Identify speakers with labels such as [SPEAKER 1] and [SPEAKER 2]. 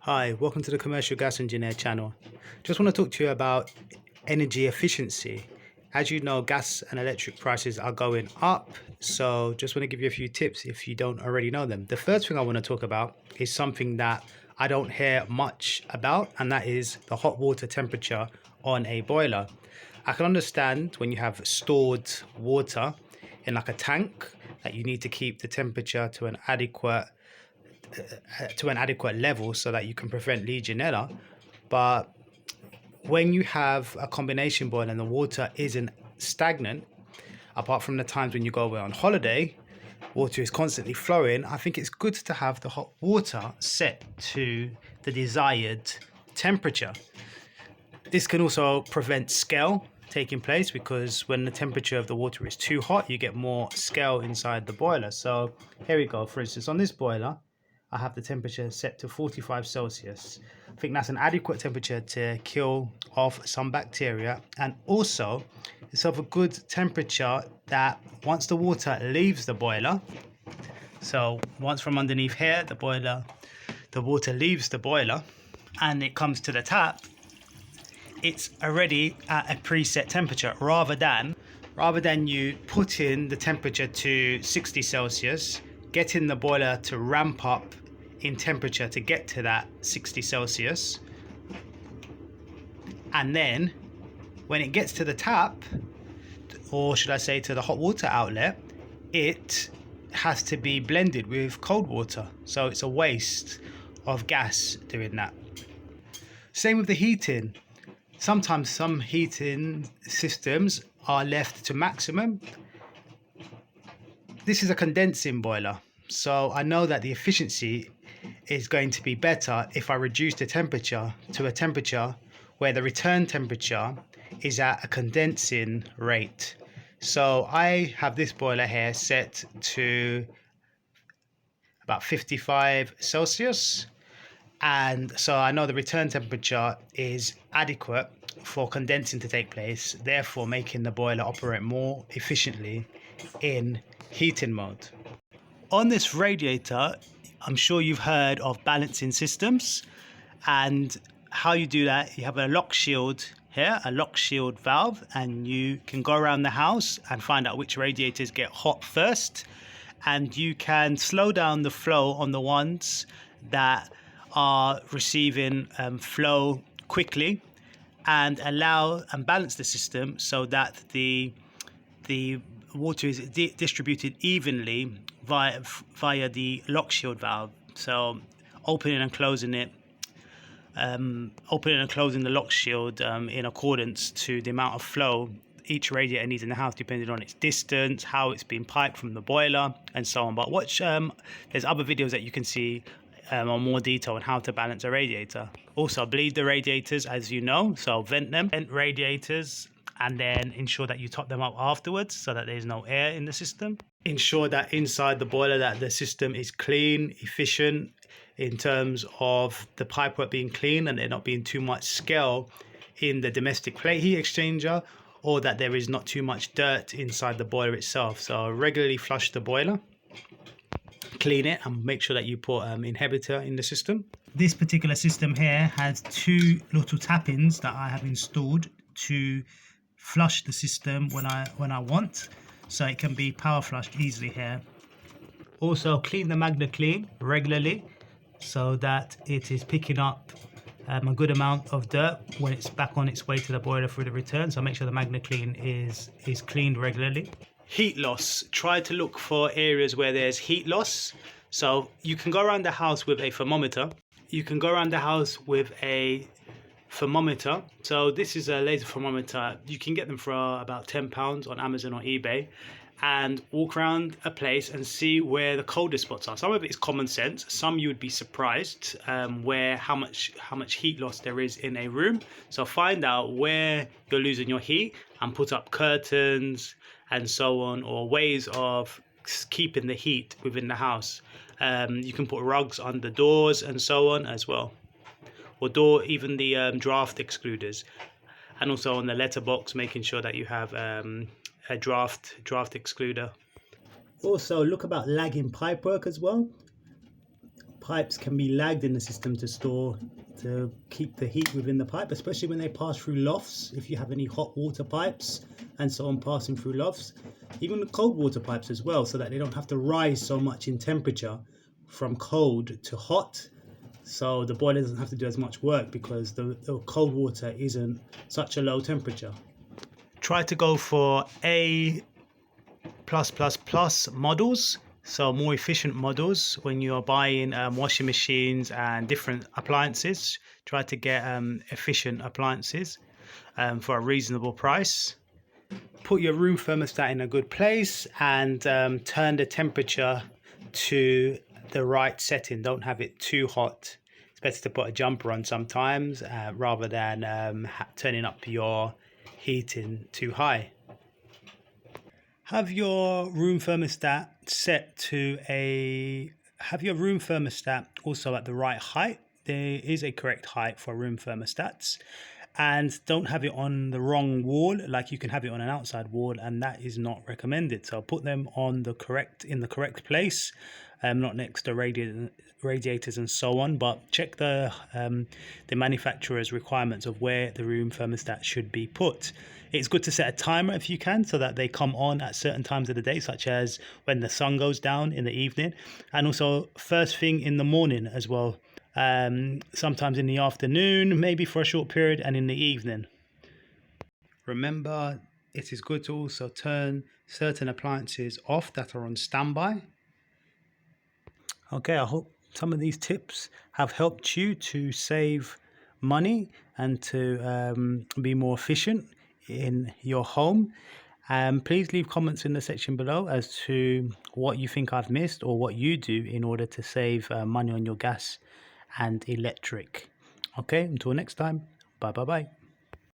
[SPEAKER 1] Hi, welcome to the Commercial Gas Engineer channel. Just want to talk to you about energy efficiency. As you know, gas and electric prices are going up, so just want to give you a few tips if you don't already know them. The first thing I want to talk about is something that I don't hear much about, and that is the hot water temperature on a boiler. I can understand when you have stored water in like a tank that you need to keep the temperature to an adequate level so that you can prevent Legionella. But when you have a combination boil and the water isn't stagnant, apart from the times when you go away on holiday, water is constantly flowing, I think it's good to have the hot water set to the desired temperature. This can also prevent scale taking place, because when the temperature of the water is too hot, you get more scale inside the boiler. So here we go. For instance, on this boiler, I have the temperature set to 45 Celsius. I think that's an adequate temperature to kill off some bacteria, and also it's of a good temperature that once the water leaves the boiler, so once from underneath here, the water leaves the boiler and it comes to the tap, it's already at a preset temperature, rather than you put in the temperature to 60 Celsius, getting the boiler to ramp up in temperature to get to that 60 Celsius. And then when it gets to the tap, or should I say to the hot water outlet, it has to be blended with cold water. So it's a waste of gas doing that. Same with the heating. Sometimes some heating systems are left to maximum. This is a condensing boiler, so I know that the efficiency is going to be better if I reduce the temperature to a temperature where the return temperature is at a condensing rate. So I have this boiler here set to about 55 Celsius. And so I know the return temperature is adequate for condensing to take place, therefore making the boiler operate more efficiently in heating mode. On this radiator, I'm sure you've heard of balancing systems, and how you do that, you have a lock shield here, a lock shield valve, and you can go around the house and find out which radiators get hot first, and you can slow down the flow on the ones that are receiving flow quickly, and allow and balance the system so that the water is distributed evenly via the lock shield valve. So opening and closing it, opening and closing the lock shield in accordance to the amount of flow each radiator needs in the house, depending on its distance, how it's been piped from the boiler, and so on. But watch, there's other videos that you can see on more detail on how to balance a radiator. Also, bleed the radiators, as you know, so vent radiators, and then ensure that you top them up afterwards so that there's no air in the system. Ensure that inside the boiler that the system is clean, efficient in terms of the pipework being clean and there not being too much scale in the domestic plate heat exchanger, or that there is not too much dirt inside the boiler itself. So regularly flush the boiler, clean it, and make sure that you put inhibitor in the system. This particular system here has two little tap-ins that I have installed to flush the system when I want, so it can be power flushed easily here. Also, clean the magna clean regularly so that it is picking up a good amount of dirt when it's back on its way to the boiler through the return. So make sure the magna clean is cleaned regularly. Heat loss. Try to look for areas where there's heat loss. So you can go around the house with a thermometer. So this is a laser thermometer. You can get them for about £10 on Amazon or eBay, and walk around a place and see where the coldest spots are. Some of it is common sense. Some you would be surprised how much heat loss there is in a room. So find out where you're losing your heat and put up curtains and so on, or ways of keeping the heat within the house. You can put rugs on the doors and so on as well, or even the draft excluders, and also on the letterbox, making sure that you have a draft excluder. Also look about lagging pipework as well. pipes can be lagged in the system to keep the heat within the pipe, especially when they pass through lofts. If you have any hot water pipes and so on passing through lofts, even the cold water pipes as well, so that they don't have to rise so much in temperature from cold to hot. So the boiler doesn't have to do as much work because the cold water isn't such a low temperature. Try to go for A+++ models, so more efficient models when you are buying washing machines and different appliances. Try to get efficient appliances for a reasonable price. Put your room thermostat in a good place and turn the temperature to the right setting. Don't have it too hot. It's better to put a jumper on sometimes rather than turning up your heating too high. Have your room thermostat also at the right height. There is a correct height for room thermostats, and don't have it on the wrong wall. Like, you can have it on an outside wall, and that is not recommended. So put them on the correct place, not next to radiators and so on, but check the manufacturer's requirements of where the room thermostat should be put. It's good to set a timer if you can, so that they come on at certain times of the day, such as when the sun goes down in the evening, and also first thing in the morning as well. Sometimes in the afternoon, maybe for a short period, and in the evening. Remember, it is good to also turn certain appliances off that are on standby. Okay, I hope some of these tips have helped you to save money and to be more efficient in your home. Please leave comments in the section below as to what you think I've missed or what you do in order to save money on your gas and electric. Okay, until next time, bye.